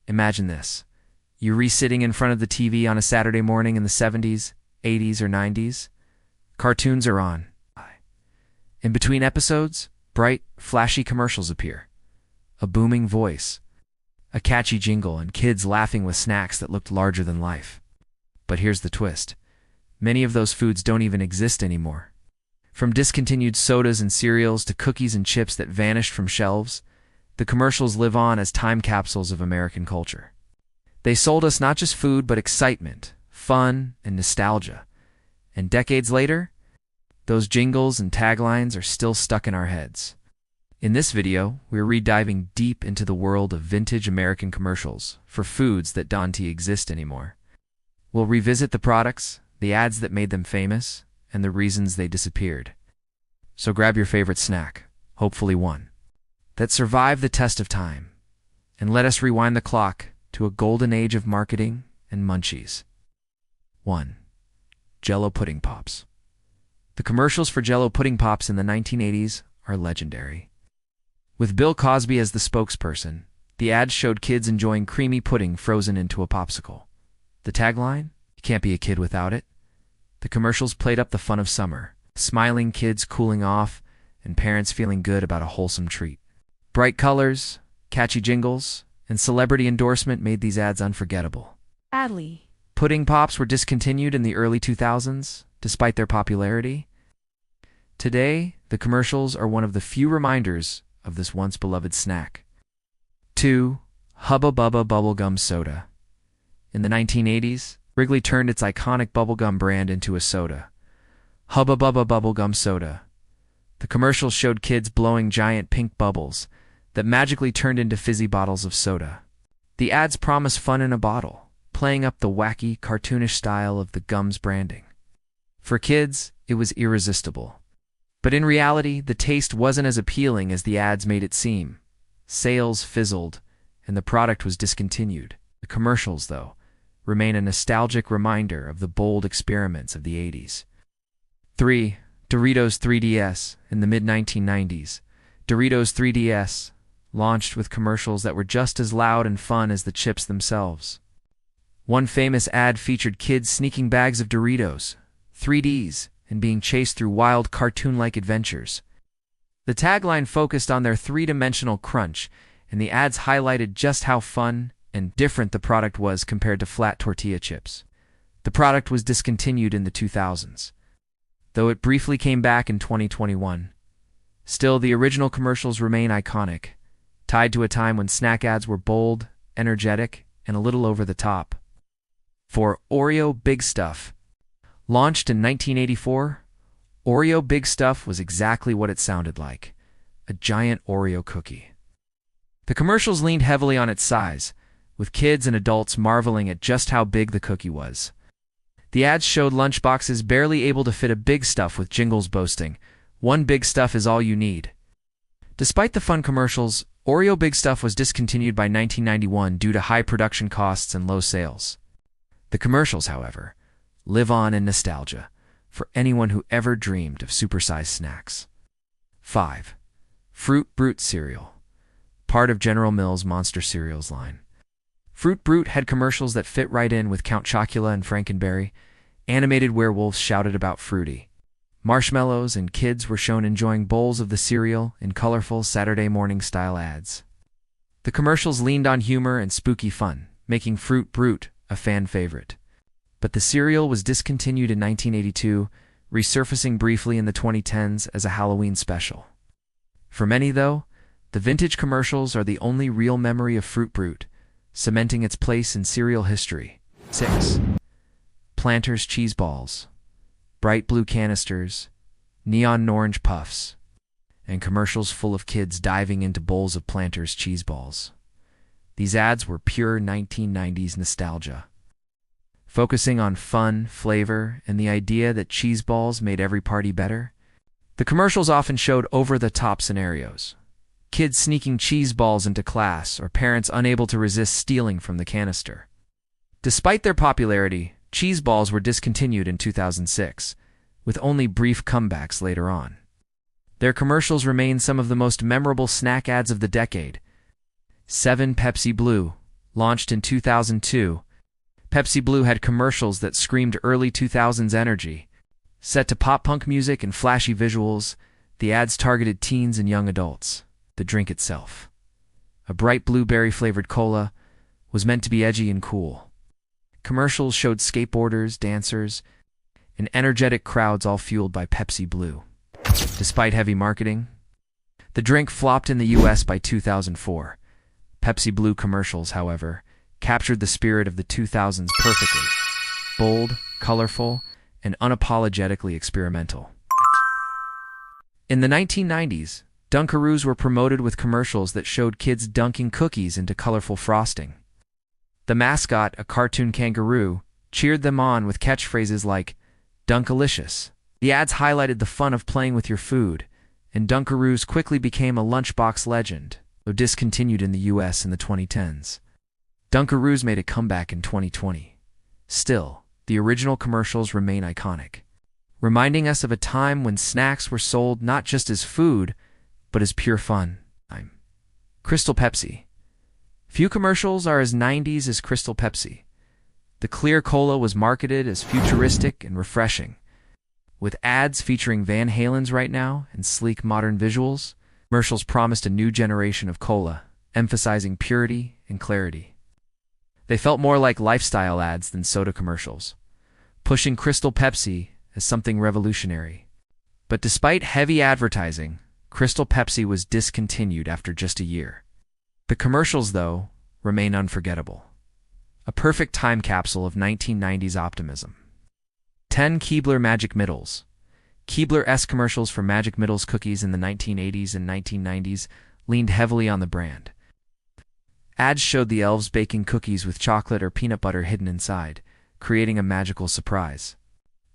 Imagine this. You're sitting in front of the TV on a Saturday morning in the 70s, 80s, or 90s. Cartoons are on. In between episodes, bright, flashy commercials appear. A booming voice, a catchy jingle, and kids laughing with snacks that looked larger than life. But here's the twist. Many of those foods don't even exist anymore. From discontinued sodas and cereals to cookies and chips that vanished from shelves, the commercials live on as time capsules of American culture. They sold us not just food, but excitement, fun, and nostalgia. And decades later, those jingles and taglines are still stuck in our heads. In this video, we're rediving deep into the world of vintage American commercials for foods that don't exist anymore. We'll revisit the products, the ads that made them famous, and the reasons they disappeared. So grab your favorite snack, hopefully one that survived the test of time, and let us rewind the clock to a golden age of marketing and munchies. 1. Jell-O Pudding Pops. The commercials for Jell-O Pudding Pops in the 1980s are legendary. With Bill Cosby as the spokesperson, the ads showed kids enjoying creamy pudding frozen into a popsicle. The tagline? You can't be a kid without it. The commercials played up the fun of summer, smiling kids cooling off, and parents feeling good about a wholesome treat. Bright colors, catchy jingles, and celebrity endorsement made these ads unforgettable. Adley. Pudding Pops were discontinued in the early 2000s, despite their popularity. Today, the commercials are one of the few reminders of this once-beloved snack. 2. Hubba Bubba Bubblegum Soda. In the 1980s, Wrigley turned its iconic bubblegum brand into a soda. Hubba Bubba Bubblegum Soda. The commercials showed kids blowing giant pink bubbles that magically turned into fizzy bottles of soda. The ads promised fun in a bottle, playing up the wacky, cartoonish style of the gum's branding. For kids, it was irresistible. But in reality, the taste wasn't as appealing as the ads made it seem. Sales fizzled, and the product was discontinued. The commercials, though, remain a nostalgic reminder of the bold experiments of the 80s. 3. Doritos 3DS. In the mid-1990s, Doritos 3DS launched with commercials that were just as loud and fun as the chips themselves. One famous ad featured kids sneaking bags of Doritos, 3Ds, and being chased through wild cartoon-like adventures. The tagline focused on their three-dimensional crunch, and the ads highlighted just how fun and different the product was compared to flat tortilla chips. The product was discontinued in the 2000s, though it briefly came back in 2021. Still, the original commercials remain iconic, tied to a time when snack ads were bold, energetic, and a little over the top. 4. Oreo Big Stuff. Launched in 1984, Oreo Big Stuff was exactly what it sounded like, a giant Oreo cookie. The commercials leaned heavily on its size, with kids and adults marveling at just how big the cookie was. The ads showed lunchboxes barely able to fit a Big Stuff, with jingles boasting, "One Big Stuff is all you need." Despite the fun commercials, Oreo Big Stuff was discontinued by 1991 due to high production costs and low sales. The commercials, however, live on in nostalgia for anyone who ever dreamed of supersized snacks. 5. Fruit Brute cereal. Part of General Mills' Monster Cereals line. Fruit Brute had commercials that fit right in with Count Chocula and Frankenberry. Animated werewolves shouted about Fruity. Marshmallows and kids were shown enjoying bowls of the cereal in colorful Saturday morning-style ads. The commercials leaned on humor and spooky fun, making Fruit Brute a fan favorite. But the cereal was discontinued in 1982, resurfacing briefly in the 2010s as a Halloween special. For many, though, the vintage commercials are the only real memory of Fruit Brute, cementing its place in cereal history. 6. Planters Cheese Balls. Bright blue canisters, neon orange puffs, and commercials full of kids diving into bowls of Planters cheese balls. These ads were pure 1990s nostalgia, focusing on fun, flavor, and the idea that cheese balls made every party better. The commercials often showed over-the-top scenarios. Kids sneaking cheese balls into class, or parents unable to resist stealing from the canister. Despite their popularity, cheese balls were discontinued in 2006, with only brief comebacks later on. Their commercials remain some of the most memorable snack ads of the decade. 7. Pepsi Blue. Launched in 2002, Pepsi Blue had commercials that screamed early 2000s energy. Set to pop-punk music and flashy visuals, the ads targeted teens and young adults. The drink itself, a bright blueberry-flavored cola, was meant to be edgy and cool. Commercials showed skateboarders, dancers, and energetic crowds all fueled by Pepsi Blue. Despite heavy marketing, the drink flopped in the US by 2004. Pepsi Blue commercials, however, captured the spirit of the 2000s perfectly. Bold, colorful, and unapologetically experimental. In the 1990s, Dunkaroos were promoted with commercials that showed kids dunking cookies into colorful frosting. The mascot, a cartoon kangaroo, cheered them on with catchphrases like, "Dunkalicious." The ads highlighted the fun of playing with your food, and Dunkaroos quickly became a lunchbox legend, though discontinued in the US in the 2010s. Dunkaroos made a comeback in 2020. Still, the original commercials remain iconic, reminding us of a time when snacks were sold not just as food, but as pure fun. Crystal Pepsi. Few commercials are as 90s as Crystal Pepsi. The clear cola was marketed as futuristic and refreshing. With ads featuring Van Halen's Right Now and sleek modern visuals, commercials promised a new generation of cola, emphasizing purity and clarity. They felt more like lifestyle ads than soda commercials, pushing Crystal Pepsi as something revolutionary. But despite heavy advertising, Crystal Pepsi was discontinued after just a year. The commercials, though, remain unforgettable. A perfect time capsule of 1990s optimism. 10 Keebler Magic Middles. Keebler-esque commercials for Magic Middles cookies in the 1980s and 1990s leaned heavily on the brand. Ads showed the elves baking cookies with chocolate or peanut butter hidden inside, creating a magical surprise.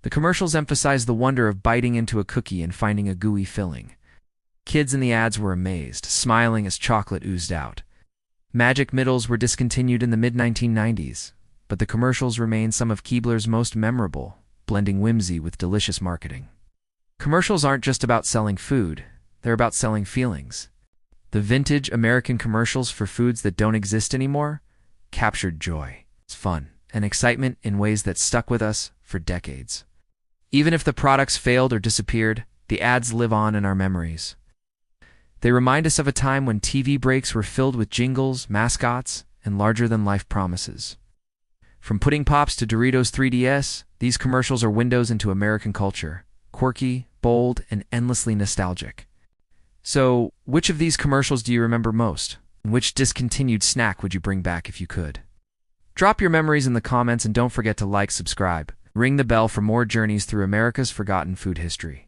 The commercials emphasized the wonder of biting into a cookie and finding a gooey filling. Kids in the ads were amazed, smiling as chocolate oozed out. Magic Middles were discontinued in the mid-1990s, but the commercials remain some of Keebler's most memorable, blending whimsy with delicious marketing. Commercials aren't just about selling food, they're about selling feelings. The vintage American commercials for foods that don't exist anymore captured joy, fun, and excitement in ways that stuck with us for decades. Even if the products failed or disappeared, the ads live on in our memories. They remind us of a time when TV breaks were filled with jingles, mascots, and larger-than-life promises. From Pudding Pops to Doritos 3DS, these commercials are windows into American culture, quirky, bold, and endlessly nostalgic. So, which of these commercials do you remember most? And which discontinued snack would you bring back if you could? Drop your memories in the comments and don't forget to like, subscribe, ring the bell for more journeys through America's forgotten food history.